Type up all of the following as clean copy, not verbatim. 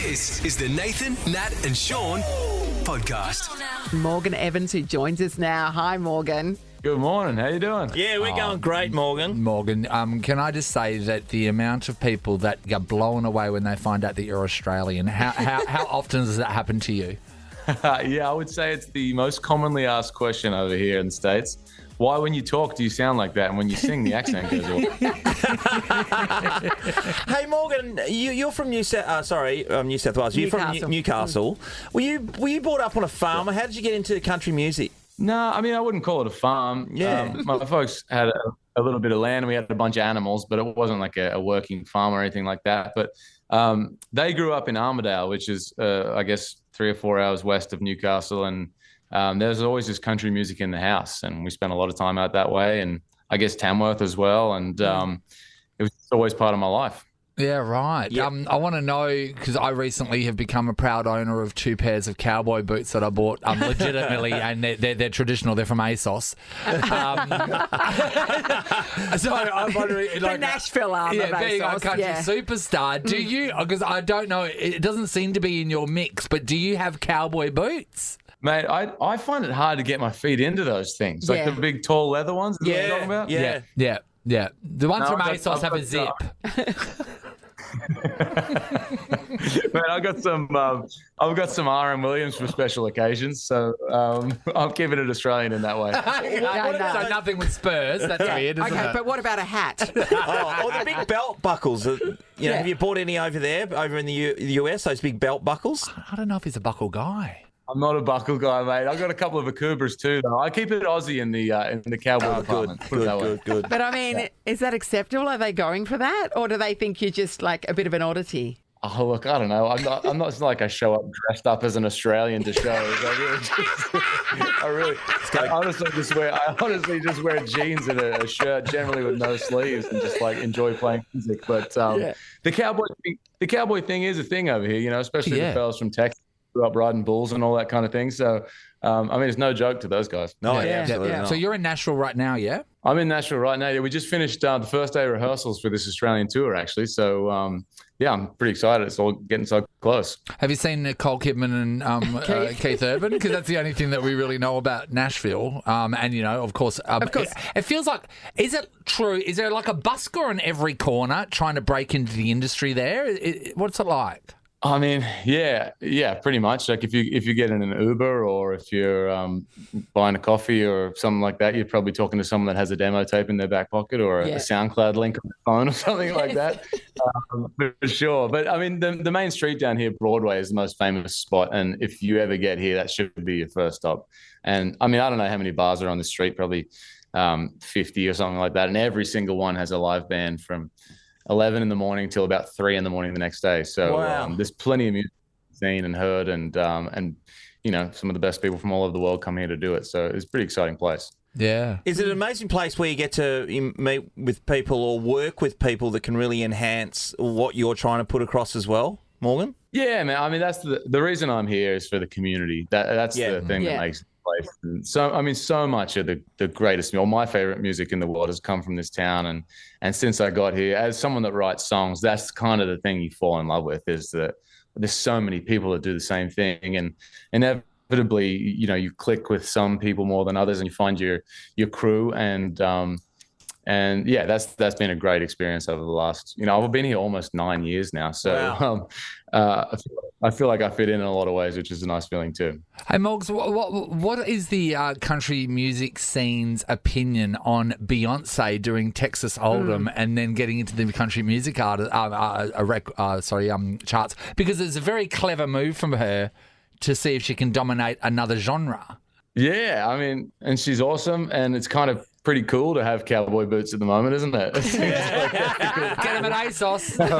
This is the Nathan, Nat and Shaun podcast. Morgan Evans, who joins us now. Hi, Morgan. Good morning. How you doing? Yeah, we're going great, Morgan. Morgan, can I just say that the amount of people that get blown away when they find out that you're Australian, how often does that happen to you? Yeah, I would say it's the most commonly asked question over here in the States. Why, when you talk, do you sound like that? And when you sing, the accent goes off. Hey, Morgan, you're from New South Wales. You're from Newcastle. Were you brought up on a farm? Or how did you get into country music? No, I mean, I wouldn't call it a farm. Yeah. My folks had a little bit of land. We had a bunch of animals, but it wasn't like a working farm or anything like that. But they grew up in Armidale, which is, I guess, 3 or 4 hours west of Newcastle. And there's always this country music in the house. And we spent a lot of time out that way. And I guess Tamworth as well. And it was always part of my life. Yeah, right. Yep. I want to know, because I recently have become a proud owner of 2 pairs of cowboy boots that I bought legitimately, and they're traditional. They're from ASOS. So I'm wondering, The Nashville arm of being a ASOS, country yeah. superstar, do you? Because I don't know, it doesn't seem to be in your mix, but do you have cowboy boots? Mate, I find it hard to get my feet into those things. Like the big, tall leather ones. Is that what you're talking about? Yeah. The ones from I've ASOS have a zip. Man, I've got some RM Williams for special occasions, so I'm keeping it Australian in that way. So nothing with Spurs. That's weird, isn't Okay, it? but what about a hat? Or the big belt buckles. Have you bought any over in the US? Those big belt buckles. I don't know if he's a buckle guy. I'm not a buckle guy, mate. I've got a couple of Akubras too, though. I keep it Aussie in the cowboy department. Good. But I mean, is that acceptable? Are they going for that? Or do they think you're just like a bit of an oddity? Oh, look, I don't know. I'm not it's like I show up dressed up as an Australian to show. I honestly just wear jeans and a shirt, generally with no sleeves, and just like enjoy playing music. But the cowboy thing is a thing over here, especially the fellas from Texas. Grew up riding bulls and all that kind of thing. So, I mean, it's no joke to those guys. No, absolutely not. So you're in Nashville right now, yeah? I'm in Nashville right now. Yeah, we just finished the first day of rehearsals for this Australian tour, actually. So, I'm pretty excited. It's all getting so close. Have you seen Nicole Kidman and Keith Urban? Because that's the only thing that we really know about Nashville. And, of course. It feels like, is it true? Is there like a busker on every corner trying to break into the industry there? What's it like? I mean, yeah, pretty much. Like if you get in an Uber or if you're buying a coffee or something like that, you're probably talking to someone that has a demo tape in their back pocket or a SoundCloud link on their phone or something like that, for sure. But I mean, the main street down here, Broadway, is the most famous spot, and if you ever get here, that should be your first stop. And I mean, I don't know how many bars are on the street, probably 50 or something like that, and every single one has a live band from 11 in the morning till about 3 in the morning the next day. So there's plenty of music seen and heard, and some of the best people from all over the world come here to do it. So it's a pretty exciting place. Yeah. Is it an amazing place where you get to meet with people or work with people that can really enhance what you're trying to put across as well, Morgan? Yeah, man. I mean, that's the reason I'm here is for the community. That's the thing that makes it. And so, I mean, so much of the greatest, or my favorite music in the world has come from this town. And since I got here, as someone that writes songs, that's kind of the thing you fall in love with, is that there's so many people that do the same thing. And inevitably, you click with some people more than others and you find your crew. And that's been a great experience over the last, I've been here almost 9 years now. So I feel like I fit in a lot of ways, which is a nice feeling too. Hey, Moggs, what is the country music scene's opinion on Beyonce doing Texas Hold'em and then getting into the country music charts? Because it's a very clever move from her to see if she can dominate another genre. Yeah, I mean, and she's awesome, and it's kind of pretty cool to have cowboy boots at the moment, isn't it? It seems like Get them at ASOS. Look,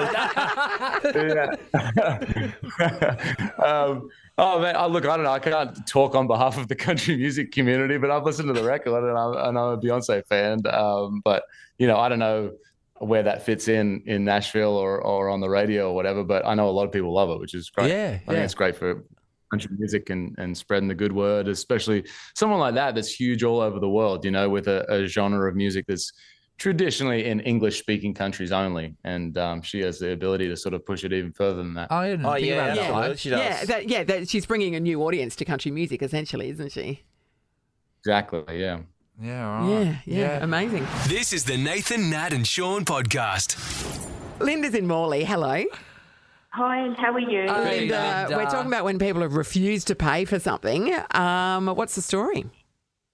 I don't know. I can't talk on behalf of the country music community, but I've listened to the record and I'm a Beyonce fan. But I don't know where that fits in Nashville or on the radio or whatever. But I know a lot of people love it, which is great. I think it's great for country music and spreading the good word, especially someone like that's huge all over the world, with a genre of music that's traditionally in English-speaking countries only, and she has the ability to sort of push it even further than that. I didn't think about that. absolutely, she does. That she's bringing a new audience to country music, essentially, isn't she? Exactly, yeah. Yeah, right. Yeah, amazing. This is the Nathan, Nat and Shaun podcast. Linda's in Morley. Hello. Hi, how are you? Linda, we're talking about when people have refused to pay for something. What's the story?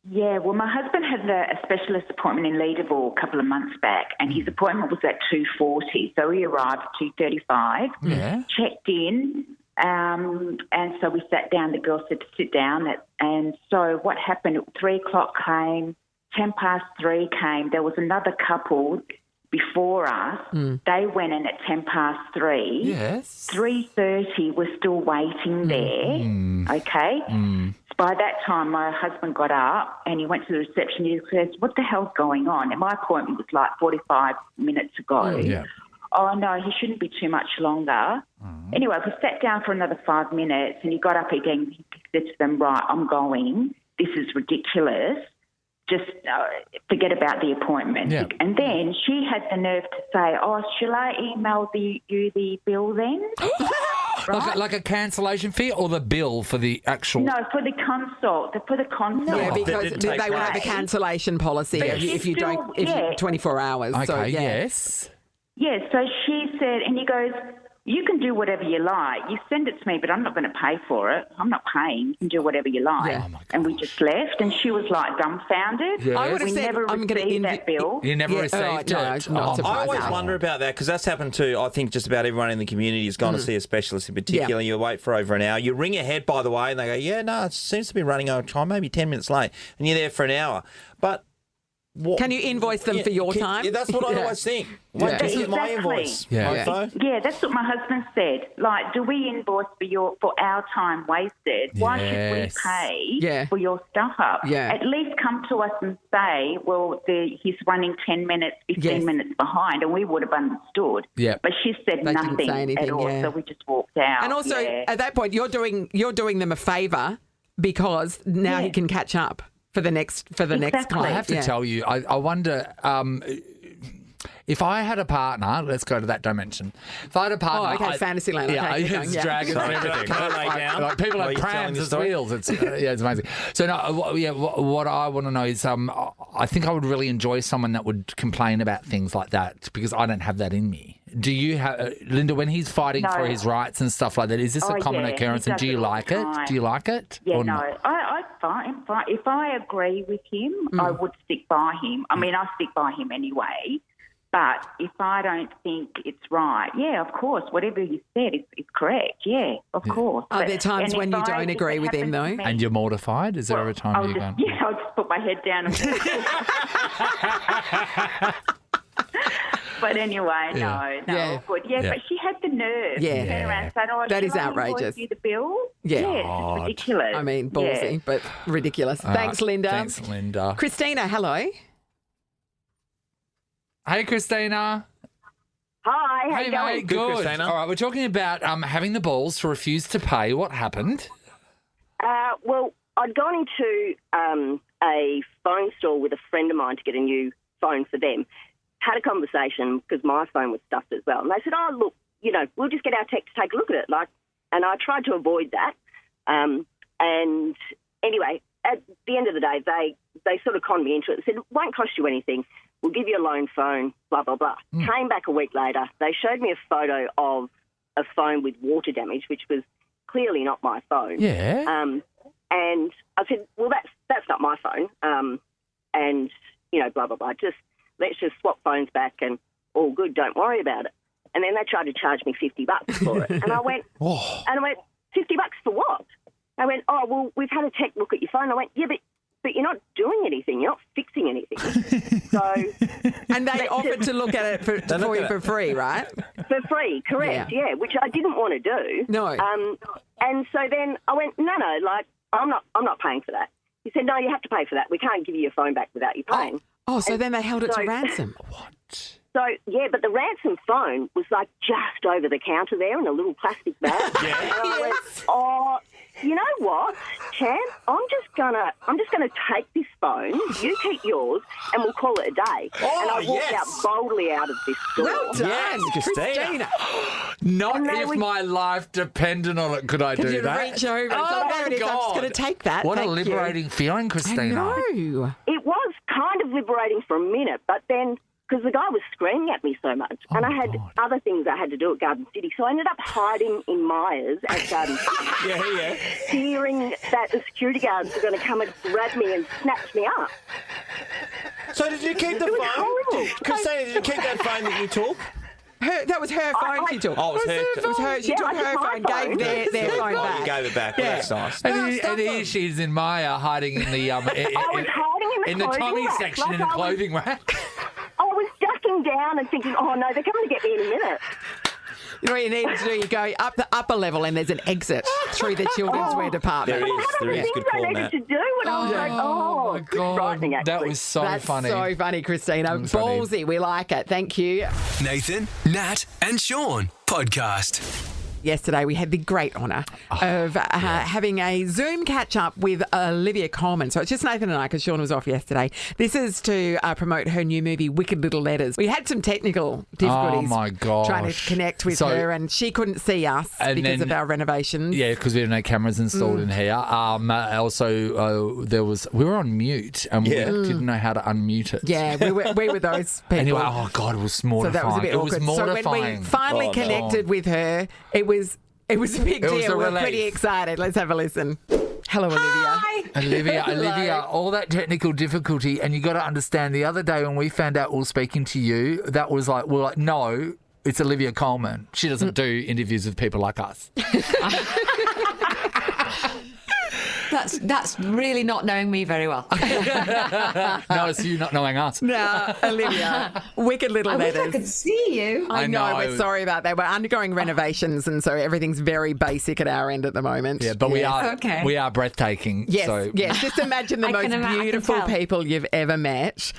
Yeah, well, my husband had a specialist appointment in Leederville a couple of months back, and his appointment was at 2:40. So he arrived at 2:35, checked in, and so we sat down. The girl said to sit down. And so what happened, 3 o'clock came, 3:10 came. There was another couple before us. They went in at 3:10. Yes. 3:30, we're still waiting there, okay? By that time, my husband got up and he went to the reception. He says, what the hell's going on? And my appointment was like 45 minutes ago. Oh, no, he shouldn't be too much longer. Anyway, we sat down for another 5 minutes and he got up again. He said to them, right, I'm going. This is ridiculous. Just forget about the appointment. Yeah. And then she had the nerve to say, oh, shall I email you the bill then? Right? Like a cancellation fee or the bill for the actual... No, for the consult. Yeah, because they will have a cancellation policy if you don't, 24 hours. Okay, so, yes. Yeah, so she said, and he goes, you can do whatever you like. You send it to me, but I'm not going to pay for it. I'm not paying. You can do whatever you like. Yeah. And we just left, and she was like dumbfounded. Yes. I would have We said, never I'm going received to that bill. You never received it? No, not surprised. I always wonder about that because that's happened to, I think, just about everyone in the community has gone to see a specialist in particular. You wait for over an hour. You ring ahead, by the way, and they go, yeah, no, it seems to be running over time, maybe 10 minutes late. And you're there for an hour. But... Can you invoice them for your time? Yeah, that's what I always think. Wait, this is my invoice. Yeah, that's what my husband said. Like, do we invoice for our time wasted? Why should we pay for your stuff up? Yeah. At least come to us and say, well, he's running 10 minutes, 15 minutes behind, and we would have understood. Yeah. But she said They nothing didn't say anything, at all, so we just walked out. And also, at that point, you're doing them a favour because now he can catch up for the next client. I have to tell you, I wonder if I had a partner. Let's go to that dimension. If I had a partner, fantasy land. Yeah, okay, it's dragons and everything. Like people have prams as wheels. It's amazing. So what I want to know is, I think I would really enjoy someone that would complain about things like that because I don't have that in me. Do you have, Linda, when he's fighting for his rights and stuff like that, is this a common occurrence and do you like it? Do you like it? Yeah, or no, not? I fine. If I agree with him, I would stick by him. I mean, I stick by him anyway. But if I don't think it's right, of course, whatever you said is correct. Yeah, of course. Are there times when you don't agree with him, though? And you're mortified? Is there ever a time you're going? Yeah, I'll just put my head down and But anyway, no, good. Yeah, but she had the nerve to turn around and say, that is should I outrageous. invoice you the bill? Yeah. It's ridiculous. I mean, ballsy, but ridiculous. Thanks, Linda. Thanks, Linda. Christina, hello. Hey, Christina. Hi, how you going? Mate, good. Christina. All right, we're talking about having the balls to refuse to pay. What happened? Well, I'd gone into a phone store with a friend of mine to get a new phone for them. Had a conversation because my phone was stuffed as well. And they said, oh, look, we'll just get our tech to take a look at it. And I tried to avoid that. And anyway, at the end of the day, they sort of conned me into it. They said, it won't cost you anything. We'll give you a loan phone, blah, blah, blah. Came back a week later. They showed me a photo of a phone with water damage, which was clearly not my phone. Yeah. And I said, well, that's not my phone. And, blah, blah, blah. Let's just swap phones back and all good, don't worry about it. And then they tried to charge me $50 for it. And I went, $50 for what? I went, oh, well, we've had a tech look at your phone. I went, yeah, but you're not doing anything. You're not fixing anything. And they offered to look at it for you for free, right? For free, correct, yeah, which I didn't want to do. No. And so then I went, no, I'm not paying for that. He said, no, you have to pay for that. We can't give you your phone back without you paying. Oh, so then they held it to ransom. What? So, yeah, but the ransom phone was like just over the counter there in a little plastic bag. And I went, you know what, Champ? I'm just gonna take this phone. You keep yours, and we'll call it a day. Oh, and I walked out boldly out of this store. Well done, Yes, Christina. Not And they if were- my life depended on it could I do You'd that. reach over and Oh, say, my there it is, I'm just God. going to take that. What Thank a you. liberating feeling, I Christina. know. It was kind of liberating for a minute, but then because the guy was screaming at me so much, and I had other things I had to do at Garden City, so I ended up hiding in Myers at Garden City, Yeah. fearing that the security guards were going to come and grab me and snatch me up. So did you keep the It was phone? horrible. Christina, did you keep that phone that you took? That was her phone she took. Oh, it was her. It was her. She Yeah, took I took her my phone, phone. gave their phone Oh, back. you gave it back. Well, that's nice. And here she is in Maya hiding in the I was hiding in the Tommy clothing rack, section like in the I was- clothing rack. I was ducking down and thinking, oh no, they're coming to get me in a minute. You know what you need to do? You go up the upper level and there's an exit through the children's wear department. There But I is. had all There the is. things Good I call, needed Nat. to do, and I was like, oh, my it's God. frightening, actually. That was so That's funny. so funny, Christina. That was funny. Ballsy. We like it. Thank you. Nathan, Nat, and Shaun podcast. Yesterday, we had the great honour of having a Zoom catch-up with Olivia Colman. So it's just Nathan and I, because Shaun was off yesterday. This is to promote her new movie, Wicked Little Letters. We had some technical difficulties my gosh. trying to connect with So- her, and she couldn't see us And because then- of our renovations. Yeah, because we have no cameras installed in here. Also, we were on mute and we didn't know how to unmute it. Yeah, we were those people. Anyway, oh God, it was so mortifying. that was a bit it was awkward. So when mortifying. we finally Oh, no. connected with her, it was a big It was deal. a We were relief. pretty excited. Let's have a listen. Hello, Olivia. Olivia, all that technical difficulty, and you got to understand. The other day when we found out we were speaking to you, that was like, we're like, no, it's Olivia Colman. She doesn't do interviews with people like us. That's really not knowing me very well. No, it's you not knowing us. Now, Olivia, Wicked Little I wish I Letters. could see you. I know, I know. we're sorry about that. We're undergoing renovations, and so everything's very basic at our end at the moment. Yeah, but Okay. we are breathtaking. Yes, so. yes. Just imagine the I most can beautiful tell. people you've ever met,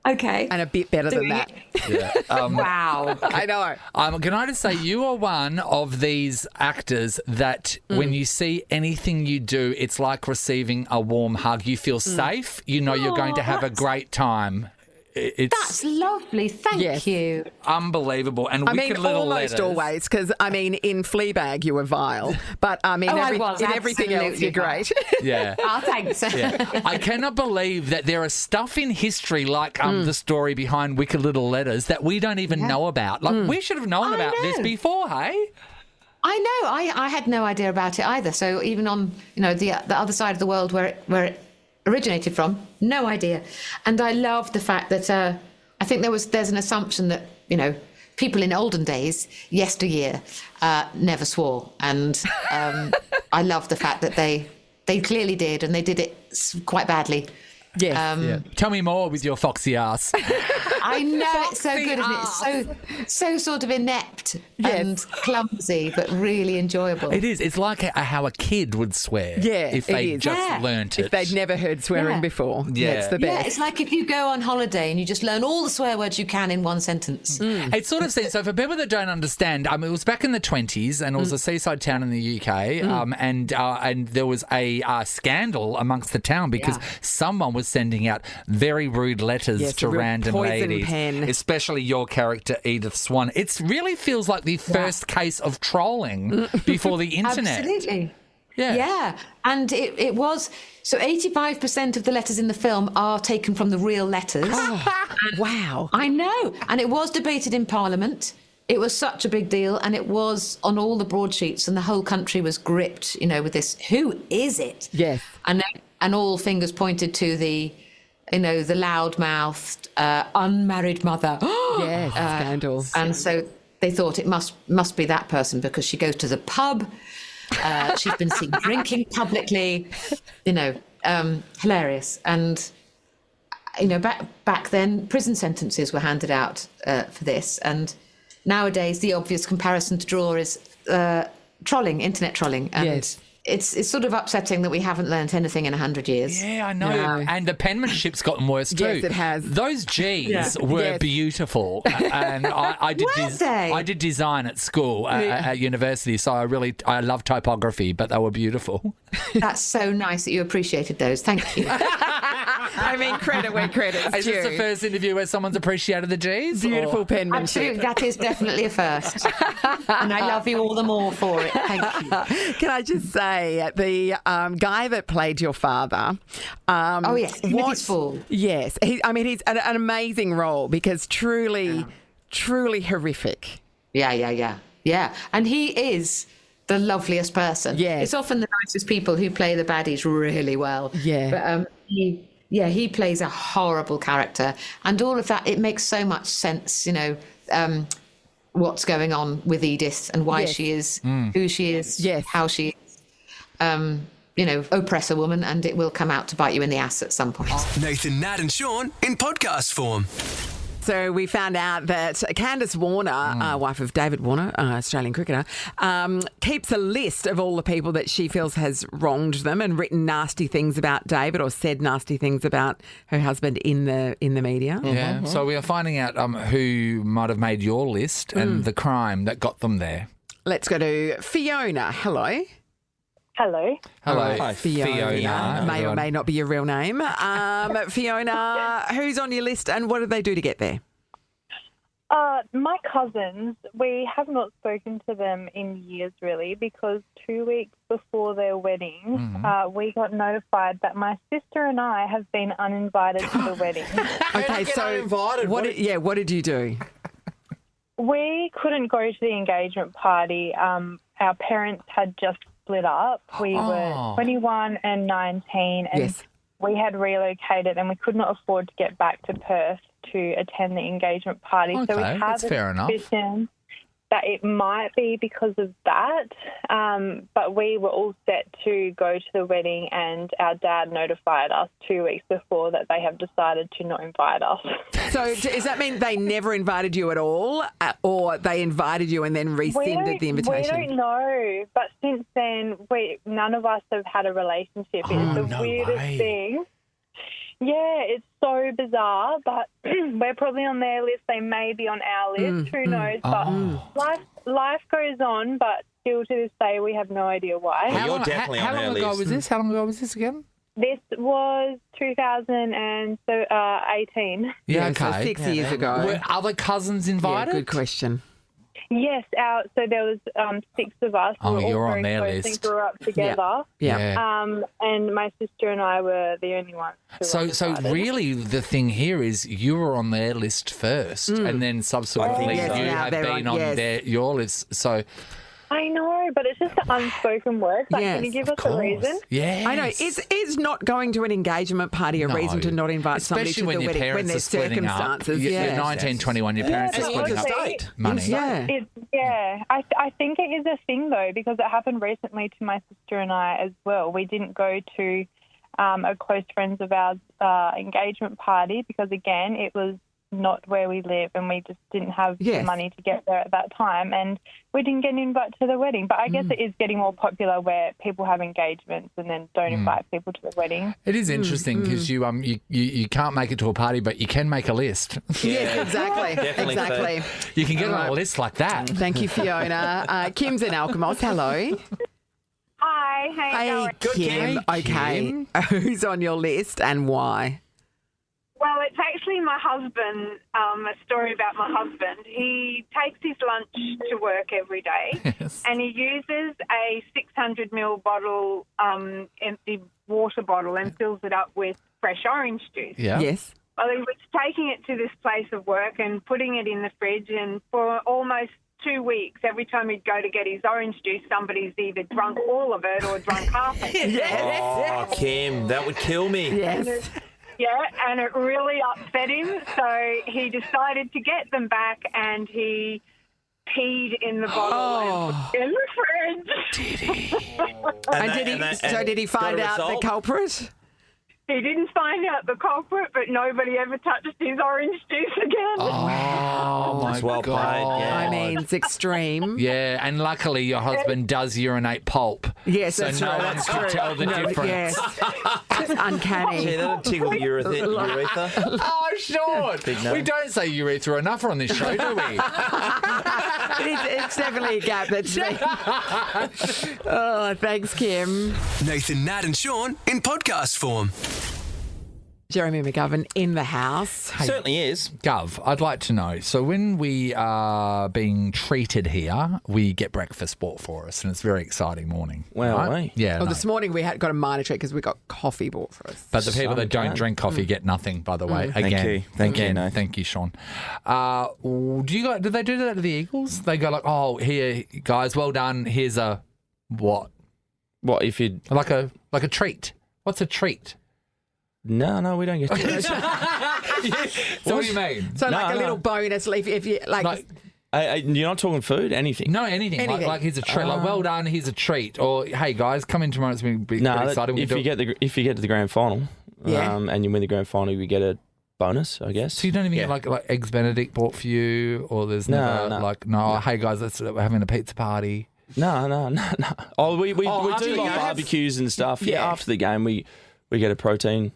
Okay. and a bit better than Doing that. Wow. I know. Can I just say, you are one of these actors that when you see anything you do, it's like receiving a warm hug. You feel safe. You know you're going to have a great time. It's That's lovely. Thank Yes. you. unbelievable. And I mean, Wicked Little almost Letters. always, because, I mean, in Fleabag you were vile, but, I mean, Oh, I was, in everything else absolutely you're great. Yeah. Oh, thanks. I cannot believe that there are stuff in history like the story behind Wicked Little Letters that we don't even know about. Like, we should have known I about this know. before, hey? I know. I had no idea about it either. So even on the other side of the world where it originated from, no idea. And I love the fact that I think there's an assumption that people in olden days, yesteryear, never swore, and I love the fact that they clearly did, and they did it quite badly. Yes. Yeah. Tell me more with your foxy ass. I know, it's so Foxy good, isn't it? It's so sort of inept and clumsy, but really enjoyable. It is. It's like how a kid would swear. Yeah, if it they is. just Yeah. learnt it. If they'd never heard swearing Yeah. before. Yeah. It's the Yeah, best. it's like if you go on holiday and you just learn all the swear words you can in one sentence. It sort of seems, so for people that don't understand, it was back in the 20s and it was a seaside town in the UK and there was a scandal amongst the town because someone was sending out very rude letters Yes, to a real random poison ladies, pen. especially your character Edith Swan. It really feels like the first case of trolling before the internet. Absolutely. Yeah. Yeah. And it was, so 85% of the letters in the film are taken from the real letters. Wow. I know. And it was debated in Parliament. It was such a big deal, and it was on all the broadsheets, and the whole country was gripped, with this, who is it? Yes. And all fingers pointed to the loud-mouthed, unmarried mother. Yes, scandal. And so they thought it must be that person because she goes to the pub. She's been seen drinking publicly. Hilarious. And back then, prison sentences were handed out for this. And nowadays, the obvious comparison to draw is trolling, internet trolling. And Yes. it's sort of upsetting that we haven't learnt anything in 100 years. Yeah, I know. No. And the penmanship's gotten worse too. Yes, it has. Those G's were beautiful. And I did design at school, at university, so I love typography, but they were beautiful. That's so nice that you appreciated those. Thank you. I mean, credit where credit's Is this the first interview where someone's appreciated the G's? Beautiful penmanship. Absolutely, that is definitely a first. And I love you all the more for it. Thank you. Can I just say, the guy that played your father... oh, yes, Timothy's Fall. Yes. He's an amazing role because truly horrific. Yeah. And he is the loveliest person. Yes. It's often the nicest people who play the baddies really well. Yeah. But he plays a horrible character. And all of that, it makes so much sense, what's going on with Edith and why she is who she is, how she is. Oppress a woman, and it will come out to bite you in the ass at some point. Nathan, Nat and Shaun in podcast form. So we found out that Candice Warner, wife of David Warner, Australian cricketer, keeps a list of all the people that she feels has wronged them and written nasty things about David or said nasty things about her husband in the media. Yeah. So we are finding out who might have made your list and the crime that got them there. Let's go to Fiona. Hello. Hello. Hi, Fiona. May or may not be your real name. Fiona, who's on your list and what did they do to get there? My cousins, we have not spoken to them in years really because 2 weeks before their wedding, we got notified that my sister and I have been uninvited to the wedding. Okay, so what did you do? We couldn't go to the engagement party. Our parents had just split up. We were 21 and 19 and we had relocated and we could not afford to get back to Perth to attend the engagement party. Okay, so we had that's fair enough. Suspicion that it might be because of that, but we were all set to go to the wedding and our dad notified us 2 weeks before that they have decided to not invite us. So does that mean they never invited you at all or they invited you and then rescinded the invitation? We don't know, but since then none of us have had a relationship. It's the weirdest thing. Yeah, it's so bizarre, but we're probably on their list. They may be on our list. Who knows? But life goes on, but still to this day, we have no idea why. Well, you're definitely on her list. How long ago was this again? This was 2018. Yeah, okay. So 6 years ago. Were other cousins invited? Yeah, good question. Yes, so there was 6 of us. Oh, we were you're all on their very close list. and grew up together. Yeah. And my sister and I were the only ones. So really the thing here is you were on their list first and then subsequently you have been on your list. So I know, but it's just an unspoken word. Like, can you give us a reason? Yeah, I know. Is not going to an engagement party a reason to not invite somebody to the when your wedding when there's circumstances? You're 19, 21, your parents are splitting up money. I think it is a thing though because it happened recently to my sister and I as well. We didn't go to a close friends of ours engagement party because again it was not where we live and we just didn't have the money to get there at that time and we didn't get an invite to the wedding. But I guess it is getting more popular where people have engagements and then don't invite people to the wedding. It is interesting because you can't make it to a party but you can make a list. Yes, exactly. Definitely. You can get on a list like that. Thank you, Fiona. Kim's in Alkimos. Hello. Hi. Hey, Kim. Okay. Who's on your list and why? Well, it's actually my husband, a story about my husband. He takes his lunch to work every day and he uses a 600ml bottle, empty water bottle and fills it up with fresh orange juice. Yeah. Yes. Well, he was taking it to this place of work and putting it in the fridge and for almost 2 weeks, every time he'd go to get his orange juice, somebody's either drunk all of it or drunk half of it. Oh, Kim, that would kill me. Yes. Yeah, and it really upset him, so he decided to get them back and he peed in the bottle and put it in the fridge. Did he? Did he find out the culprit? He didn't find out the culprit, but nobody ever touched his orange juice again. Oh, my well God. played, yeah. I mean, it's extreme. Yeah, and luckily your husband does urinate pulp. Yes, so that's no right. one That's can true. tell the difference. Yes. It's uncanny. Yeah, that'll tickle the urethra. Oh, Sean. We don't say urethra enough on this show, do we? It's definitely a gap that's me. Oh, thanks, Kim. Nathan, Nat, and Shaun in podcast form. Jeremy McGovern in the house. Certainly is. Gov, I'd like to know. So when we are being treated here, we get breakfast bought for us, and it's a very exciting morning. Well, right? Yeah. Well, no. this morning we got a minor treat because we got coffee bought for us. But the people that don't drink coffee get nothing, by the way. Thank Again, you. Thank you, Nathan. Thank you, Sean. Do they do that to the Eagles? They go like, oh, here, guys, well done. Here's a what? What if you? Like a treat. What's a treat? No, we don't get. So what do you mean? So No, like a no. little bonus if you like You're not talking food, anything. No, anything. Like here's a treat. Like, well done, here's a treat. Or hey guys, come in tomorrow. It's going to be pretty exciting. If you get to the grand final, Yeah. and you win the grand final, you get a bonus, I guess. So you don't even get like eggs Benedict bought for you, or there's never No. hey guys, we're having a pizza party. No. Oh, we do after like the game? barbecues and stuff. Yeah, Yeah. after the game, we get a protein.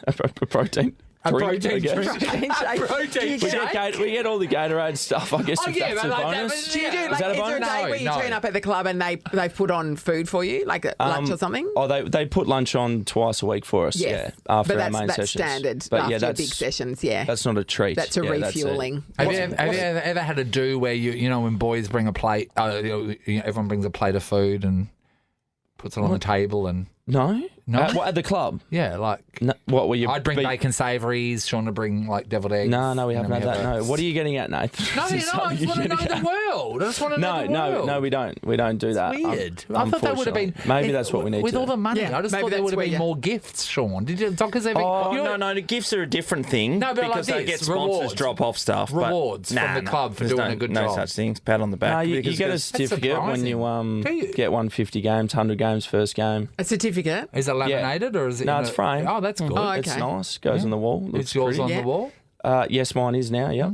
A protein. A drink, protein I guess. drink. We get all the Gatorade stuff, I guess. Oh, if yeah, that's but a like that bonus. was- Do you do Yeah. like Is that a is there a bonus? day where you No. turn up at the club and they put on food for you, like at lunch or something? Oh, they put lunch on twice a week for us. Yes. Yeah, after but our main that's sessions. standard But after yeah, your big sessions, yeah. That's not a treat. That's a Yeah, refueling. Have you ever had a do where you know when boys bring a plate, everyone brings a plate of food and puts it on the table and No. No? At the club? yeah, like No, what were you? I'd bring bacon savouries, Sean would bring like deviled eggs. No, we and haven't then had that. have No. What are you getting at, Nathan? No, Is I this just something want to you're know getting the at? world. I just want to know the world. No, we don't. We don't do that. Weird. I thought that would have been. Unfortunately. Maybe that's what we need with to all the money. Yeah, I just maybe thought there that's would have where been you- more gifts, Sean. Did you? Doctors ever? Oh, you know- No, the gifts are a different thing. No, but because like they this, get sponsors rewards. drop off stuff. but Rewards from the club for there's doing a good no job. such things. Pat on the back. No, you because get a there's- certificate when surprising. you Do you? get 150 games, 100 games first game. A certificate? Is it laminated or is it? No, in it's a- framed. Oh, that's good. Oh, okay. It's nice. Goes on the wall. Looks It's yours pretty. on the wall. Yes, mine is now. Yep.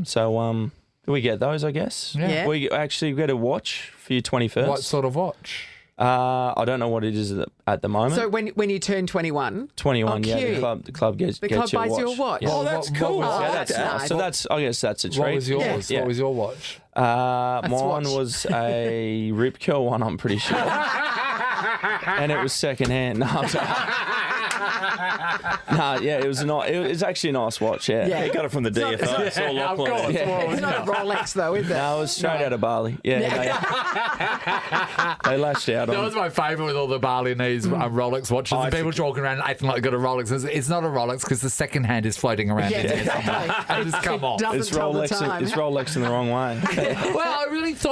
So we get those, I guess. Yeah. We actually get a watch for your 21st. What sort of watch? I don't know what it is at the moment. So when you turn 21, 21. Oh, yeah, cute. the club gets the club your buys watch. you a watch. Yeah. Oh, that's What cool. was- Oh, Yeah, that's nice. So that's I guess that's a treat. What was yours? Yeah. What was your watch? Mine watch. was a Rip Curl one, I'm pretty sure. And it was secondhand. No, I'm sorry. It was actually a nice watch, yeah. Yeah. He got it from the DFO. It's all of Lachlan. course. it's not a Rolex though, is it? No, it was straight out of Bali. Yeah, they lashed out That on was my favourite with all the Balinese Rolex watches. And people talking around acting like they got a Rolex. It's not a Rolex because the second hand is floating around. Yeah, in there. exactly. And just come on. Doesn't It's tell the Rolex, time. it's Rolex in the wrong way. Well,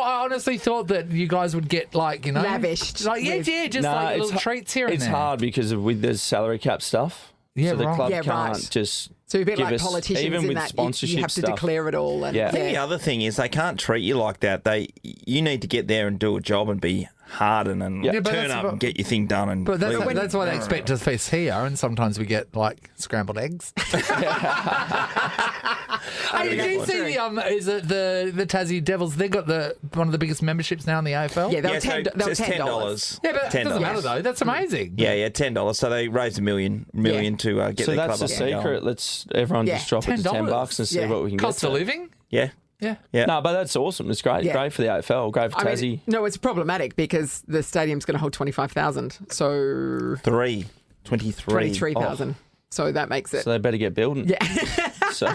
I honestly thought that you guys would get Lavished like with- just No, like it's little ha- treats here and It's there. hard because with the salary cap stuff. Yeah, so the right. club Yeah, can't right. just So a bit give like us, politicians even in with that sponsorship you have to stuff. declare it all. And, Yeah. I think the other thing is they can't treat you like that. You need to get there and do a job and be hardened and Yeah, but turn that's up what- and get your thing done. And But leave. that's why they expect us face here, and sometimes we get like scrambled eggs. Hey, did you see is it the Tassie Devils? They got one of the biggest memberships now in the AFL. Yeah, they were Yeah, so $10. it's $10. Yeah, but it doesn't $10. matter though. That's amazing. Yeah, $10. So they raised $1 million to get So the that's club the up and going. secret. Let's everyone just drop it to $10. $10 and see Yeah. what we can Cost get. of to. living. Yeah. Yeah. Yeah. No, but that's awesome. It's great. Yeah. Great for the AFL. Great for I Tassie. mean, no, it's problematic because the stadium's going to hold 25,000. So 23. 23,000. So that makes it. So they better get building. Yeah. So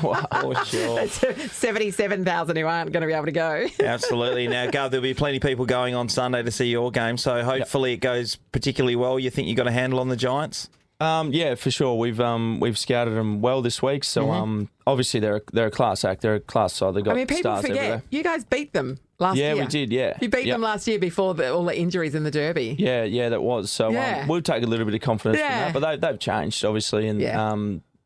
sure. 77,000 who aren't going to be able to go. Absolutely. Now, Gov, there'll be plenty of people going on Sunday to see your game, so hopefully it goes particularly well. You think you got a handle on the Giants? Yeah, for sure. We've scouted them well this week. So obviously they're a class act. They're a class side. They got I mean, people stars forget. everywhere. You guys beat them last year. Yeah, we did. Yeah, You beat them last year before all the injuries in the Derby. Yeah, that was. So Yeah. we'll take a little bit of confidence Yeah. from that. But they've changed, obviously. And Yeah.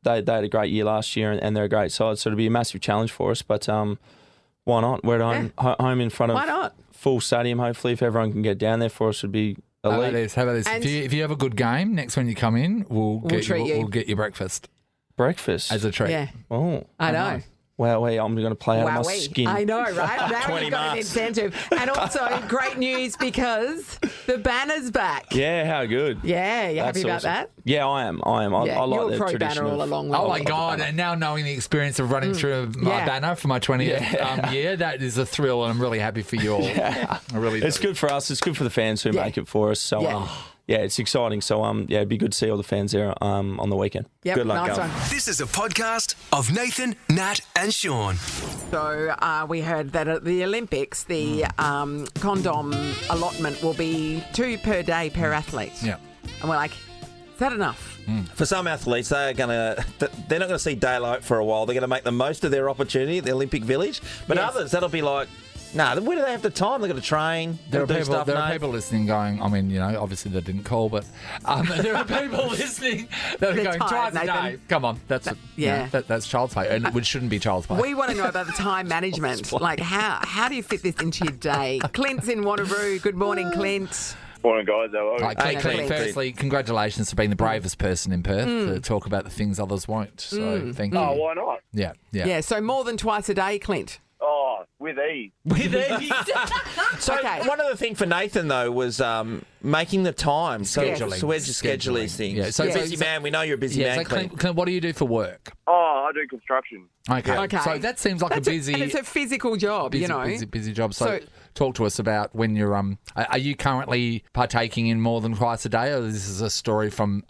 they had a great year last year and they're a great side. So it'll be a massive challenge for us. But why not? We're at home in front of Why not? full stadium, hopefully. If everyone can get down there for us, would be How about elite. this? If you have a good game, next when you come in, we'll get you breakfast Breakfast. as a treat. Yeah, Oh. I know. Wow, I'm going to play out of my skin. I know, right? Now 20 you've got an marks. incentive. And also, great news because the banner's back. Yeah, how good. Yeah, you happy That's about awesome. that? Yeah, I am. I Yeah, like you were the pro tradition banner all of- along. Oh my God! And now knowing the experience of running through my banner for my 20th year, that is a thrill, and I'm really happy for you all. I really do. It's good for us. It's good for the fans who make it for us. So, it's exciting. So, it'd be good to see all the fans there on the weekend. Yep, Good luck, nice guys. one. This is a podcast of Nathan, Nat, and Shaun. So we heard that at the Olympics, the condom allotment will be 2 per day per athlete. Yeah. And we're like, is that enough? For some athletes, they're not going to see daylight for a while. They're going to make the most of their opportunity at the Olympic Village. But others, that'll be like, where do they have the time? They've got to train. There are Nate. people listening going, I mean, obviously they didn't call, but there are people listening that are They're going, tired, twice a Nathan. day. Come on, that's that's child's play, and which shouldn't be child's play. We want to know about the time management. Like, how do you fit this into your day? Clint's in Wanneroo. Good morning, Clint. Morning, guys. How are you? Right, Clint, firstly, congratulations for being the bravest person in Perth to talk about the things others won't. So thank you. Oh, why not? Yeah. Yeah, so more than twice a day, Clint. Oh, with ease. So one other thing for Nathan, though, was making the time. Scheduling. So where'd you schedule these things? Yeah, so- You're a so- busy man. We know you're a busy man, So Clint, what do you do for work? Oh, I do construction. Okay. So that seems like And it's a physical job, busy job. So talk to us about when you're are you currently partaking in more than twice a day, or this is a story from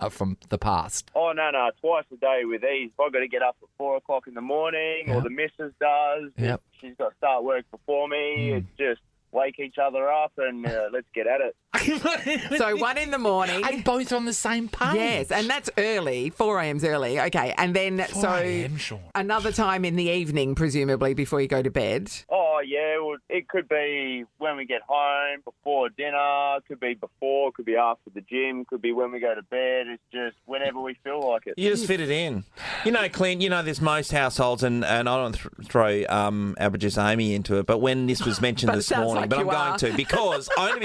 the past? Oh, no, twice a day with ease. I've got to get up at 4 o'clock in the morning, or the missus does. Yep. She's got to start work before me. It's just wake each other up and let's get at it. So 1 in the morning. And both on the same page. Yes, and that's early. 4 a.m.'s early. Okay, and then 4 a.m., Shaun. another time in the evening, presumably before you go to bed. Oh, yeah. Well, it could be when we get home, before dinner. Could be before. Could be after the gym. Could be when we go to bed. It's just whenever we feel like it. You just fit it in. Clint, there's most households, and I don't throw our producer Amy into it, but when this was mentioned But it this sounds morning, like but I'm you going are. to,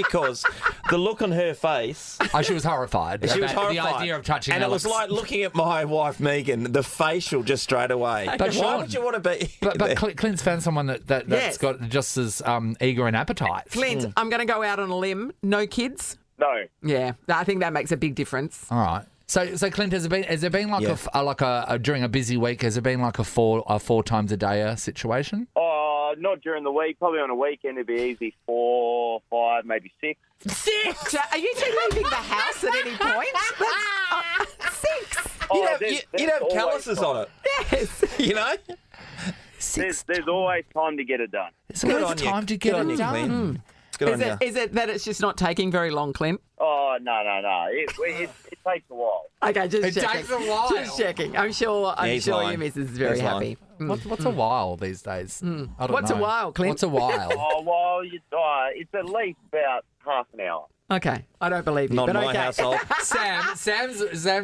because the look on her face. Oh, she was horrified. She was horrified. The idea of touching and Alex. it was like looking at my wife Megan, the facial just straight away. But why Shaun, would you want to be? But Clint's found someone that's Yes. got just as eager an appetite. Clint, I'm going to go out on a limb. No kids? No. Yeah, I think that makes a big difference. All right. So Clint, has there been like during a busy week? Has it been like a four times a day situation? Oh, not during the week. Probably on a weekend it'd be easy 4, 5, maybe 6. 6? Are you two leaving the house at any point? 6. Oh, You'd have always calluses time. on it. Yes. There's always time to get it done. It's always time to get it done. Good on you. Is it that it's just not taking very long, Clint? Oh, no. It takes a while. Okay, just It checking. takes a while. Just checking. I'm sure he's your lying. missus is very He's lying. happy. What's a while these days? I don't What's know. a while, Clint? What's a while? Oh, well, it's at least about half an hour. Okay, I don't believe you, Not but in my okay. household. Sam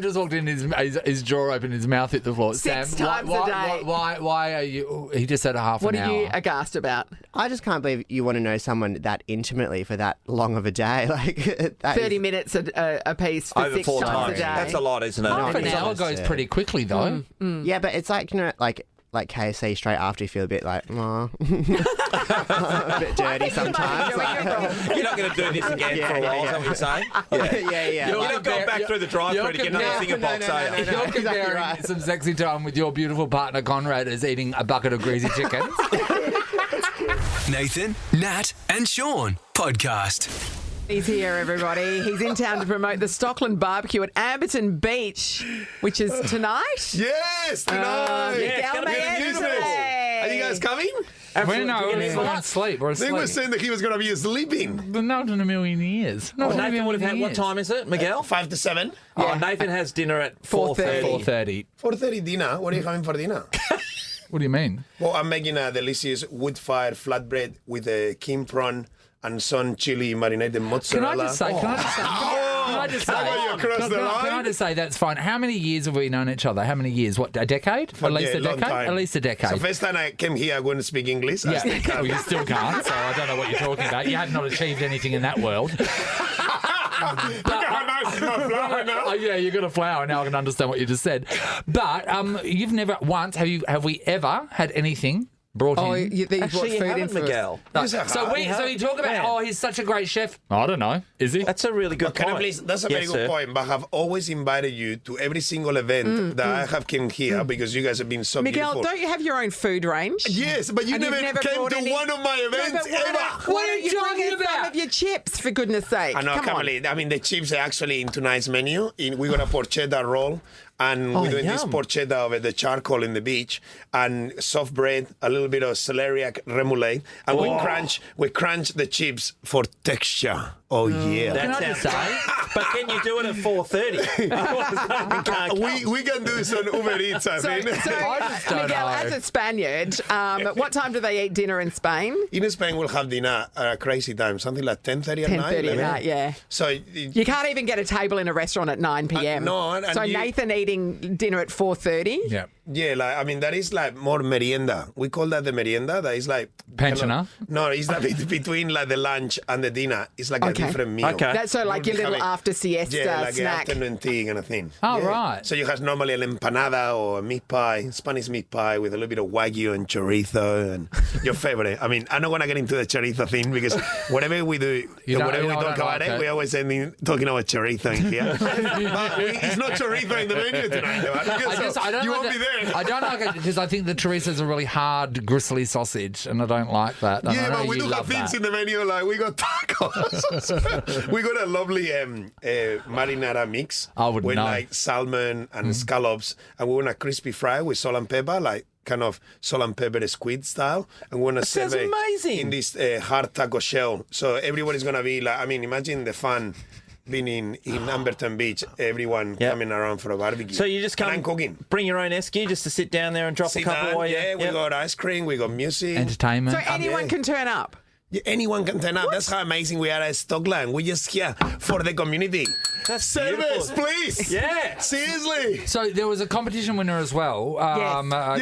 just walked in, his jaw open, his mouth hit the floor. Six Sam, times a day. Why are you? He just said a half What an are hour. you aghast about? I just can't believe you want to know someone that intimately for that long of a day. Like that 30 minutes a piece for Over 6 4 times a times. day. That's a lot, isn't it? Half an it's hour almost, goes yeah. pretty quickly, though. Yeah, but it's like like KFC straight after you feel a bit like, a bit dirty sometimes. You're not going to do this again for a while, is that what you're saying? Yeah. You're not going back through the drive-thru to get another finger box, are you? You're comparing right. some sexy time with your beautiful partner Conrad as eating a bucket of greasy chickens. Nathan, Nat, and Shaun podcast. He's here, everybody. He's in town to promote the Stockland barbecue at Amberton Beach, which is tonight. Yes, tonight. Miguel gonna be Maestre. Are you guys coming? We're asleep. We're They were asleep. saying that he was going to be sleeping. But not in a million years. Not in a Nathan million would have had, what years. time is it, Miguel? 5 to 7. Oh, Nathan has dinner at 4:30. 4:30. 4:30 dinner. What are you having for dinner? What do you mean? Well, I'm making a delicious wood-fired flatbread with a king prawn and some chili marinated mozzarella. Can I just say? Can I just say? How about you across the line? Can I just say that's fine? How many years have we known each other? How many years? What, a decade? At least a long decade? time. At least a decade. So first time I came here, I couldn't speak English. I Yeah, still can't. well, you still can't, so I don't know what you're talking about. You have not achieved anything in that world. how nice is my flower now? Oh, yeah, you got a flower now. I can understand what you just said. But you've never once have we ever had anything brought in? Actually, you haven't, Miguel. No. So we talk about he's such a great chef. I don't know. Is he? That's a really good Can I point. please? That's a very good point. But I have always invited you to every single event that I have came here because you guys have been so Miguel, beautiful. don't you have your own food range? Yes, but you And you've never came brought to any- one of my events ever. Why don't you bring us some of your chips, for goodness sake? I know, Come on. Kamali. I mean, the chips are actually in tonight's menu. We got a porchetta roll, and we're doing this porchetta over the charcoal in the beach, and soft bread, a little bit of celeriac remoulade, and we crunch the chips for texture. Oh yeah. That's outside. But can you do it at 4:30? we can do some Uber Eats, I think. So Miguel, as a Spaniard, what time do they eat dinner in Spain? In Spain, we'll have dinner at a crazy time, something like 10:30 at night. 10:30 at night, yeah. So You can't even get a table in a restaurant at 9 p.m. no, and so you- Nathan eating dinner at 4:30? Yeah. Yeah, like I mean, that is like more merienda. We call that the merienda. That is like pensioner. No, it's like between like the lunch and the dinner. It's like a different meal. Okay. That's so like your little after siesta yeah, like snack. an afternoon tea kind of thing. Oh, Yeah. right. So you have normally an empanada or a meat pie, Spanish meat pie with a little bit of wagyu and chorizo and your favorite. I mean, I'm not going to get into the chorizo thing because whatever we do, whatever we talk about it, we always end in talking about chorizo in here. But it's not chorizo in the menu tonight, though. I don't you like won't be there. I don't like it because I think the chorizo's a really hard, gristly sausage, and I don't like that. And I Yeah, know but we you do have love things that. in the menu like we got tacos. We got a lovely marinara mix I would with know. like salmon and scallops, and we want a crispy fry with salt and pepper, like kind of salt and pepper squid style, and we want to serve sounds it amazing. in this hard taco shell. So everybody's gonna be like, I mean, imagine the fun. Being in Amberton Beach, everyone coming around for a barbecue. So you just come, and I'm cooking. bring your own esky just to sit down there and drop Sit a couple down, while you... yeah, we got ice cream, we got music. Entertainment. So anyone can turn up? Yeah, anyone can turn up. That's how amazing we are at Stockland. We're just here for the community. That's Service, beautiful. please. Yeah. Seriously. So there was a competition winner as well,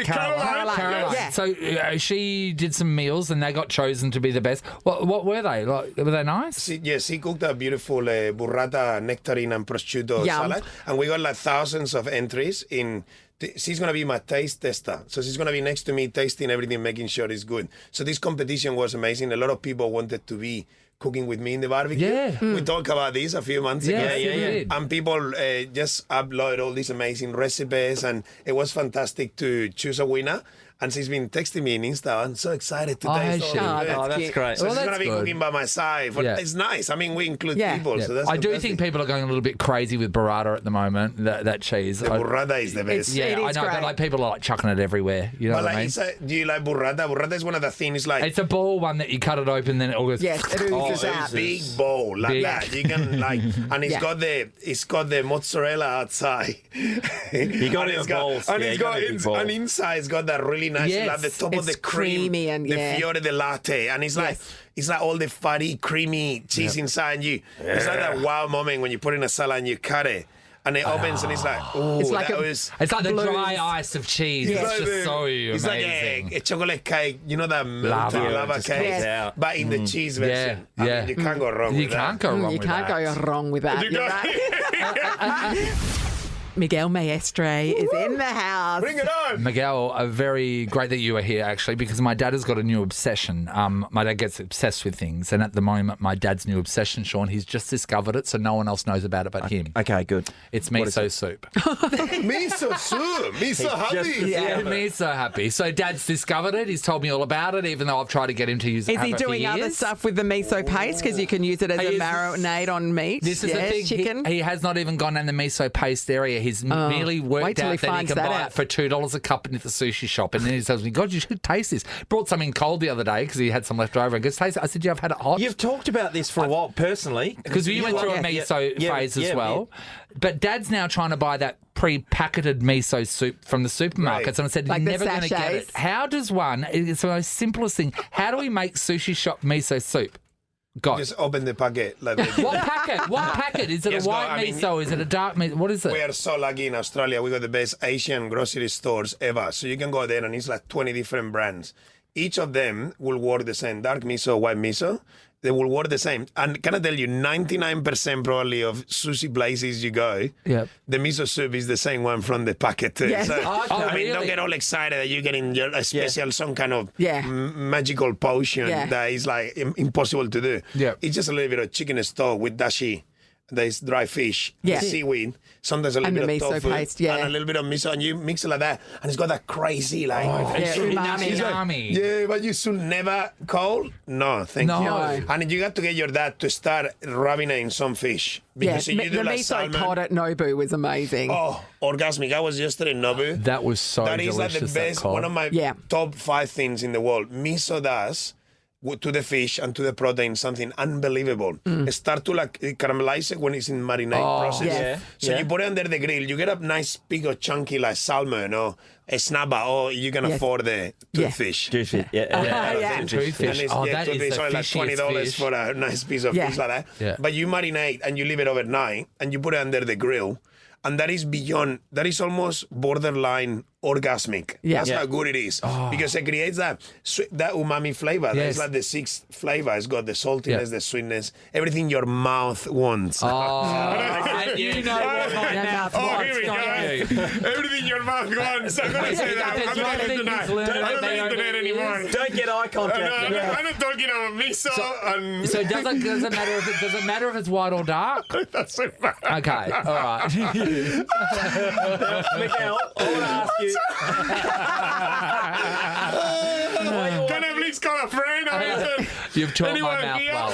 Caroline. Yeah. So she did some meals and they got chosen to be the best. What were they? Like, were they nice? Yes, he cooked a beautiful burrata, nectarine, and prosciutto Yum. salad. And we got like thousands of entries in. She's going to be my taste tester. So she's going to be next to me tasting everything, making sure it's good. So this competition was amazing. A lot of people wanted to be cooking with me in the barbecue. Yeah. We talked about this a few months ago. Yes, you did. And people just upload all these amazing recipes, and it was fantastic to choose a winner. And she's been texting me in Insta. I'm so excited to taste all she? of it. Oh, that's great. So Well, she's going to that's be good. cooking by my side. But Yeah. it's nice. I mean, we include Yeah. people. Yeah. So that's I do fantastic. think people are going a little bit crazy with burrata at the moment. That cheese. The burrata is the best. Yeah, It I is know, great. but like people are like chucking it everywhere. You know But what like, I mean? do you like burrata? Burrata is one of the things like It's a ball one that you cut it open, then it all goes. Yes, it oozes out. big bowl like Big. that. You can like, and Yeah. it's got the mozzarella outside. You got And it it's in bowls. and Yeah, it's you got got it in bowls. and inside it's got that really nice, Yes. like the top of It's the cream, creamy and the yeah. fiore de latte, and it's like. It's like all the fatty, creamy cheese inside, and it's like that wow moment when you put in a salad and you cut it, and it opens, and it's like, oh, It's like that a- was. It's like the Blues. dry ice of cheese. Yeah. It's like just the- so It's amazing. like a chocolate cake, you know that melted Lava. lava Just cake, comes out. but in the cheese version. Yeah, I yeah. mean, you can't go wrong You with can't that. go wrong You with can't that. go wrong with that. You You're can't- right. Miguel Maestre is in the house. Bring it on. Miguel, very great that you are here, actually, because my dad has got a new obsession. My dad gets obsessed with things, and at the moment, my dad's new obsession, Sean, he's just discovered it, so no one else knows about it but him. Okay, good. It's miso soup. Me so soup. Me so happy. Yeah, me so happy. So Dad's discovered it. He's told me all about it, even though I've tried to get him to use it. Is he doing other stuff with the miso paste? Because you can use it as He a is- marinade on meat. This is the Yes, thing. chicken. He has not even gone down the miso paste area. He's merely wait worked till he out that he finds can that buy out. it for $2 a cup in the sushi shop. And then he tells me, God, you should taste this. Brought something cold the other day because he had some left over and goes, taste it. I said, yeah, I've had it hot. You've talked about this for a while personally. Because you went through a miso phase as well. But Dad's now trying to buy that pre-packeted miso soup from the supermarkets. Right. And I said, Like you're the never going to get sachets. it. How does one, it's the most simplest thing, how do we make sushi shop miso soup? Go. Just open the packet. Like What packet? What packet? Is it Yes, a white I mean, miso? Is it a dark miso? What is it? we are so lucky in Australia. We got the best Asian grocery stores ever. So you can go there and it's like 20 different brands. Each of them will work the same. Dark miso, white miso. they will work the same. And can I tell you, 99% probably of sushi places you go, the miso soup is the same one from the packet too. Yes. So, I mean, don't get all excited that you're getting a special, some kind of magical potion that is like impossible to do. Yeah. It's just a little bit of chicken stock with dashi. There's dry fish, seaweed, sometimes a little And bit the of miso tofu, paste, and a little bit of miso, and you mix it like that, and it's got that crazy like umami. Yeah, but you should never call. No, thank you. And you got to get your dad to start rubbing it in some fish. Because you do the like miso salmon. cod at Nobu was amazing. Oh, orgasmic. I was yesterday in Nobu. That was so That is delicious. like the best, one of my top 5 things in the world. Miso does to the fish and to the protein something unbelievable. Start to like caramelize it when it's in marinade process. So you put it under the grill. You get a nice big or chunky like salmon or a snabba, or you can afford the toothfish. Toothfish, Toothfish. Oh, that is the like $20 fish. for a nice piece of fish like that. Yeah. But you marinate and you leave it overnight and you put it under the grill. And that is beyond, that is almost borderline orgasmic. That's how good it is. Because it creates that umami flavor. That's like the 6th flavor. It's got the saltiness, the sweetness, everything your mouth wants. And you know what my mouth wants. Here we go. Everything your mouth wants. I'm going to say that. I'm not going to deny. Don't on the internet anymore. Don't get eye contact. I'm not talking about miso. So does it matter if it's white or dark? That's so bad. Okay, all right. Miguel, I want to ask you. Can I please call a friend? You've taught my mouth well.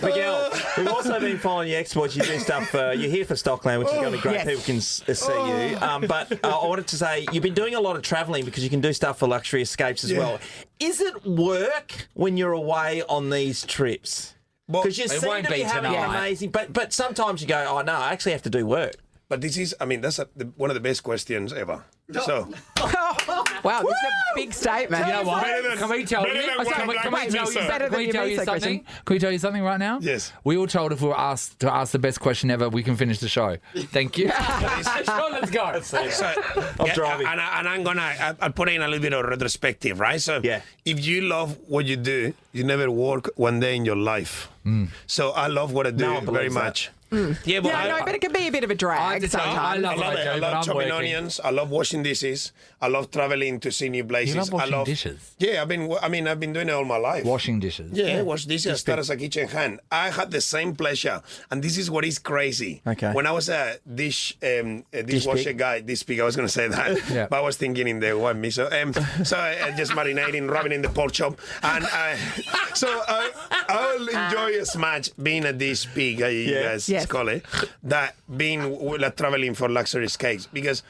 Miguel, we've also been following your exports. You do stuff. You're here for Stockland, which is going to be great. People can see you. But I wanted to say you've been doing a lot of travelling because you can do stuff for luxury escapes as well. Is it work when you're away on these trips? Because you seem to be having amazing. But sometimes you go, oh no, I actually have to do work. But this is, I mean, that's one of the best questions ever. So, wow, this is a big statement. You know what? Can we tell you? Something? Can we tell you something right now? Yes. We were told if we were asked to ask the best question ever, we can finish the show. Thank you. Let's go. I'm driving. And I'm going to, I'll put in a little bit of retrospective, right? So, if you love what you do, you never work one day in your life. So, I love what I do very much. Yeah, but it can be a bit of a drag sometimes. I love it. I love chopping onions. I love washing dishes. I love traveling to see new places. You love washing dishes? Yeah, I've been doing it all my life. Washing dishes? Yeah, wash dishes. I started as a kitchen hand. I had the same pleasure, and this is what is crazy. Okay. When I was a dishwasher guy, this pig, I was going to say that, but I was thinking in the one miso. So I just marinating, rubbing in the pork chop, and so I will enjoy as much being a dish pig, you guys call it, that being traveling for luxury escapes, because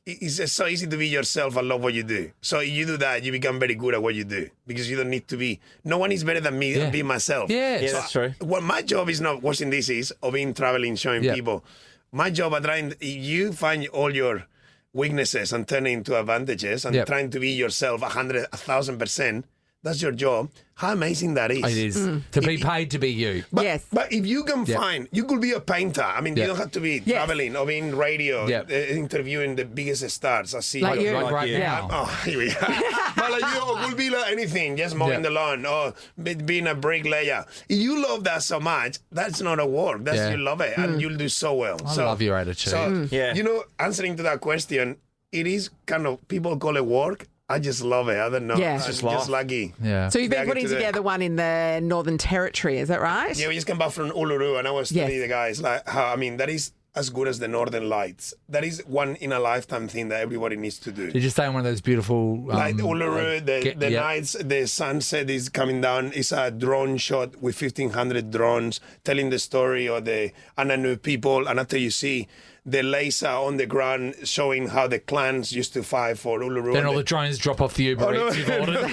it's just so easy to be yourself and love what you do. So you do that, you become very good at what you do, because you don't need to be. No one is better than me than being myself. Yeah, so that's true. Well, my job is not washing dishes or being traveling, showing people. My job, you find all your weaknesses and turn it into advantages and trying to be yourself 1,000%. That's your job. How amazing that is. It is. To be paid to be you. But if you can find, you could be a painter. I mean, you don't have to be traveling or being radio, interviewing the biggest stars. I see. Like right now. Oh, here we go. But like you could be like anything, just mowing the lawn or being a bricklayer. If you love that so much, that's not a work. That's you love it, and you'll do so well. I love your attitude. So, answering to that question, it is kind of, people call it work. I just love it. I don't know. Yeah. I'm just lucky. Yeah. So you've been putting together one in the Northern Territory, is that right? Yeah, we just came back from Uluru, and I was telling the guys, like, how, that is as good as the Northern Lights. That is one in a lifetime thing that everybody needs to do. Did you stay in one of those beautiful... like Uluru, the nights, the sunset is coming down. It's a drone shot with 1,500 drones telling the story of the Ananu people. And after you see the laser on the ground showing how the clans used to fight for Uluru. Then all the drones drop off the Uber Eats you've ordered.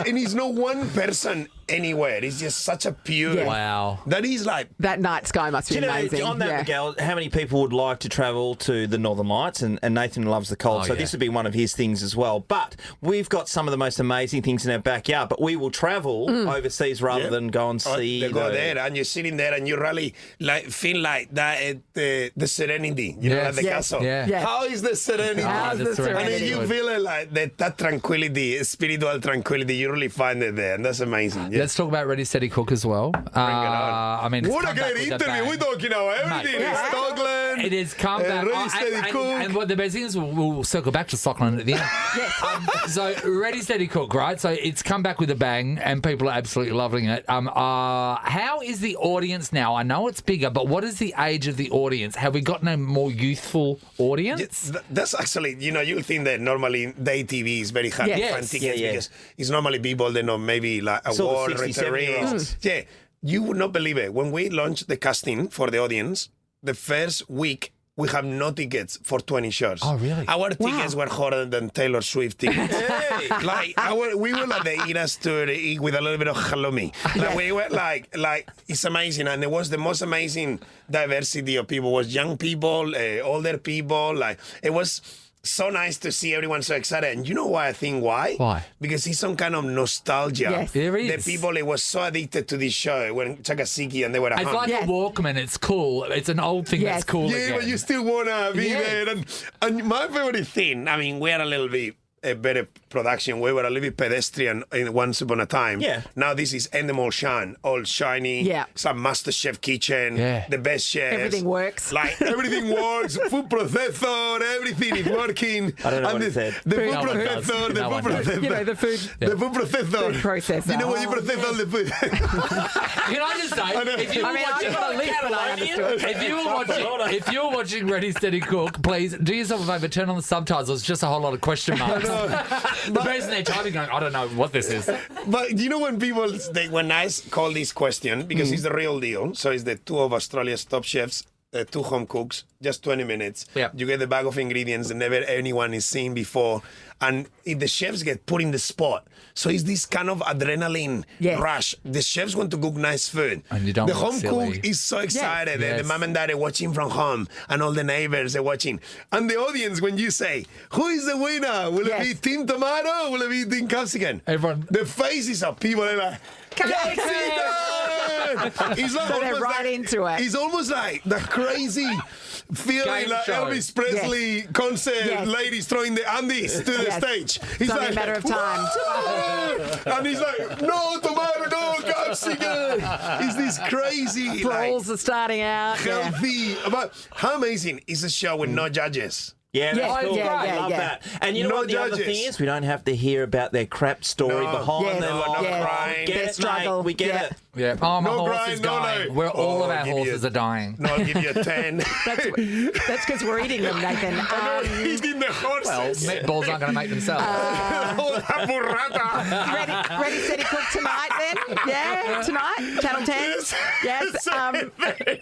And it's not one person anywhere. It's just such a pure... Wow. That is like... That night sky must be amazing. On that, Miguel, how many people would like to travel to the Northern Lights? And Nathan loves the cold, so this would be one of his things as well. But we've got some of the most amazing things in our backyard, but we will travel overseas rather than go and see... They go there, and you're sitting there, and you really feel like that... the serenity, you know, at the castle. Yeah. Yeah. How is the serenity? How's the And then serenity? you feel it like that tranquility, spiritual tranquility, you really find it there, and that's amazing. Yeah. Let's talk about Ready, Steady, Cook as well. I mean, it's What a come back great with a interview. bang. We're talking about everything. Mate, Stockland. It has come back. Ready, Steady, Cook. And what the best thing is, we'll circle back to Stockland at the end. So, Ready, Steady, Cook, right? So, it's come back with a bang, and people are absolutely loving it. How is the audience now? I know it's bigger, but what is the age of the audience? Have we gotten a more youthful audience? That's actually, you'll think that normally day TV is very hard to find tickets because it's normally people that know maybe like award retirees. Yeah, you would not believe it. When we launched the casting for the audience, the first week, we have no tickets for 20 shows. Oh, really? Our tickets were harder than Taylor Swift tickets. We were like the Eras tour with a little bit of halloumi. Like, we were like it's amazing, and it was the most amazing diversity of people. It was young people, older people. Like it was so nice to see everyone so excited. And you know why I think why? Why? Because it's some kind of nostalgia. Yes. There is. The people, it was so addicted to this show when Chakasiki and they were at It's home. like a Walkman. It's cool. It's an old thing that's cool again. But you still want to be there. And my favorite thing, I mean, we had a little bit a better production. We were a little bit pedestrian in Once Upon a Time. Yeah. Now this is Endemol Shine, all shiny. Yeah. Some Master Chef kitchen. Yeah. The best chefs. Everything works. Like everything works. Food processor, everything is working. I don't know and what he said. The food No one does. processor, the No food one does. processor. You know, the food. The food processor. Food processor. You know when you process all the food. Can I just say, if you were I mean, I got a list, but I understood. if you were watching Ready, Steady, Cook, please do yourself a favour, turn on the subtitles. It's just a whole lot of question marks. The person they're typing going, I don't know what this is. But you know when people, when I call this question, because it's the real deal, so it's the two of Australia's top chefs, two home cooks, just 20 minutes. Yeah. You get the bag of ingredients that never anyone is seen before. And the chefs get put in the spot. So it's this kind of adrenaline rush. The chefs want to cook nice food. And you don't the look home silly. cook is so excited. Yes. The mom and dad are watching from home, and all the neighbors are watching. And the audience, when you say, who is the winner? Will it be Team Tomato? Will it be Team Capsicum? Everyone. The faces of people are like, He's like So they're right into it. He's almost like the crazy feeling Game like show. Elvis Presley concert ladies throwing the undies to the stage. He's It's only like, a matter of time. and he's like, no tomato, no capsicum. It's this crazy Brawls are starting out. healthy. But how amazing is a show with no judges? Yeah, that's cool. I love that. And you know No what the other judges. thing is? We don't have to hear about their crap story behind Yes, their no, life. no crying. Get Their it, struggle. mate. We get it. Yeah. Oh, my No horse grind, is no, dying. no. Where all of Oh, our give you- horses are dying. No, I'll give you a 10. That's because we're eating them, Nathan. Eating the horses. Well, meatballs aren't going to make themselves. Oh, la burrata. Ready, steady, cook tonight then? Yeah, tonight? Channel 10? Yes.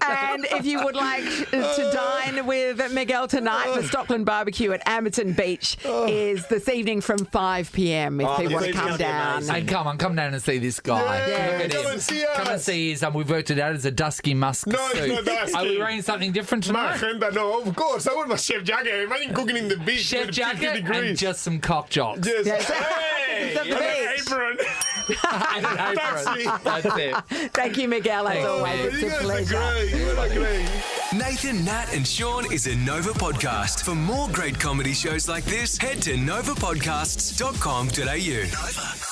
And if you would like to dine with Miguel tonight, the Stockland Barbecue at Amberton Beach is this evening from 5 p.m. if people want to come down. And come down and see this guy. Yeah, Look at come him. and see Come and us. see his. We've worked it out as a dusky musk No, suit. it's not dusky. Are we wearing something different tonight? Magenta, no, of course. I want my chef jacket. Imagine cooking in the beach. Chef with 50 jacket degrees. and just some cock jocks. Yes. Yes. Hey, It's a and an beach. apron. And an apron. Taxi. That's it. Thank you, Miguel, as always. You It's a guys are pleasure. great. You are great. Nathan, Nat, and Sean is a Nova podcast. For more great comedy shows like this, head to novapodcasts.com.au. Nova.